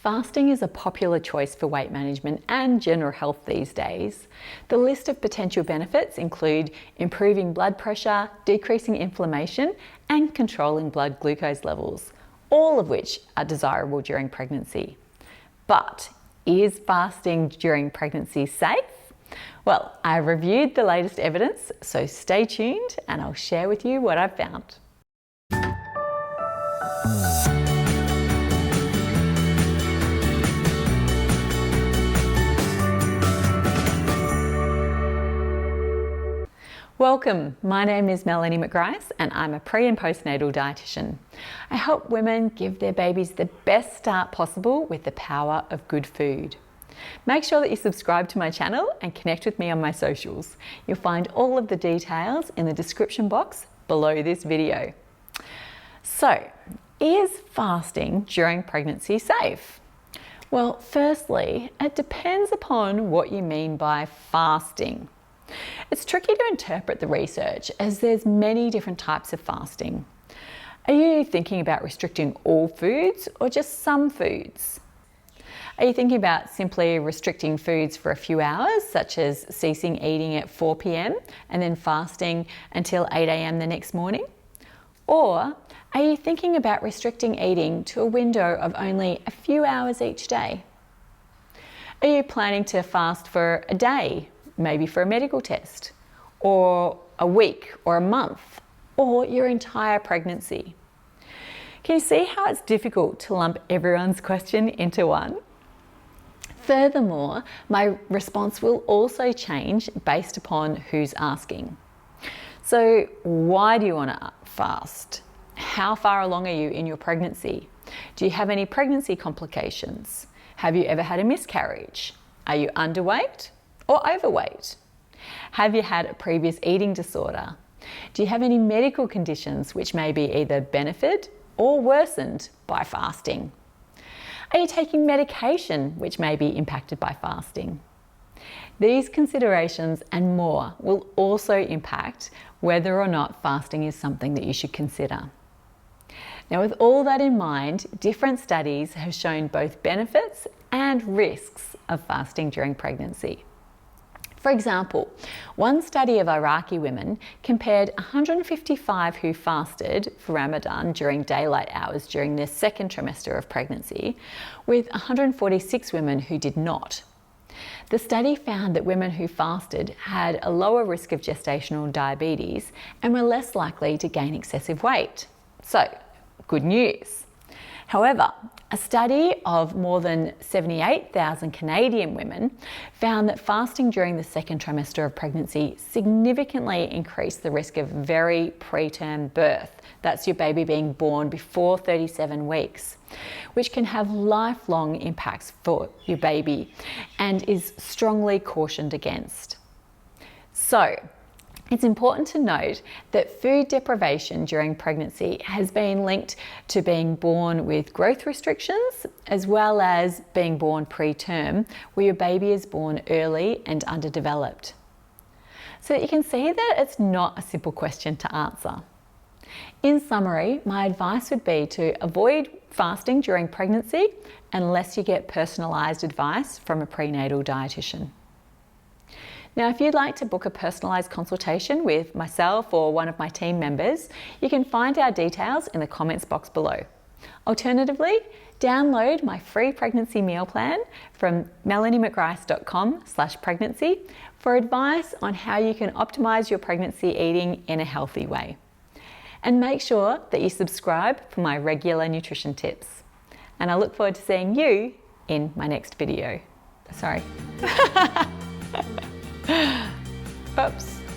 Fasting is a popular choice for weight management and general health these days. The list of potential benefits include improving blood pressure, decreasing inflammation, and controlling blood glucose levels, all of which are desirable during pregnancy. But is fasting during pregnancy safe? Well, I reviewed the latest evidence, so stay tuned and I'll share with you what I've found. Welcome, my name is Melanie McGrice and I'm a pre and postnatal dietitian. I help women give their babies the best start possible with the power of good food. Make sure that you subscribe to my channel and connect with me on my socials. You'll find all of the details in the description box below this video. So, is fasting during pregnancy safe? Well, firstly, it depends upon what you mean by fasting. It's tricky to interpret the research as there's many different types of fasting. Are you thinking about restricting all foods or just some foods? Are you thinking about simply restricting foods for a few hours, such as ceasing eating at 4 p.m. and then fasting until 8 a.m. the next morning? Or are you thinking about restricting eating to a window of only a few hours each day? Are you planning to fast for a day, maybe for a medical test, or a week or a month, or your entire pregnancy? Can you see how it's difficult to lump everyone's question into one? Furthermore, my response will also change based upon who's asking. So why do you want to fast? How far along are you in your pregnancy? Do you have any pregnancy complications? Have you ever had a miscarriage? Are you underweight or overweight? Have you had a previous eating disorder? Do you have any medical conditions which may be either benefited or worsened by fasting? Are you taking medication which may be impacted by fasting? These considerations and more will also impact whether or not fasting is something that you should consider. Now, with all that in mind, different studies have shown both benefits and risks of fasting during pregnancy. For example, one study of Iraqi women compared 155 who fasted for Ramadan during daylight hours during their second trimester of pregnancy with 146 women who did not. The study found that women who fasted had a lower risk of gestational diabetes and were less likely to gain excessive weight. So, good news. However, a study of more than 78,000 Canadian women found that fasting during the second trimester of pregnancy significantly increased the risk of very preterm birth. That's your baby being born before 37 weeks, which can have lifelong impacts for your baby and is strongly cautioned against. So, it's important to note that food deprivation during pregnancy has been linked to being born with growth restrictions as well as being born preterm, where your baby is born early and underdeveloped. So you can see that it's not a simple question to answer. In summary, my advice would be to avoid fasting during pregnancy unless you get personalised advice from a prenatal dietitian. Now, if you'd like to book a personalised consultation with myself or one of my team members, you can find our details in the comments box below. Alternatively, download my free pregnancy meal plan from melaniemcgrice.com/pregnancy for advice on how you can optimise your pregnancy eating in a healthy way. And make sure that you subscribe for my regular nutrition tips. And I look forward to seeing you in my next video. Sorry. Oops.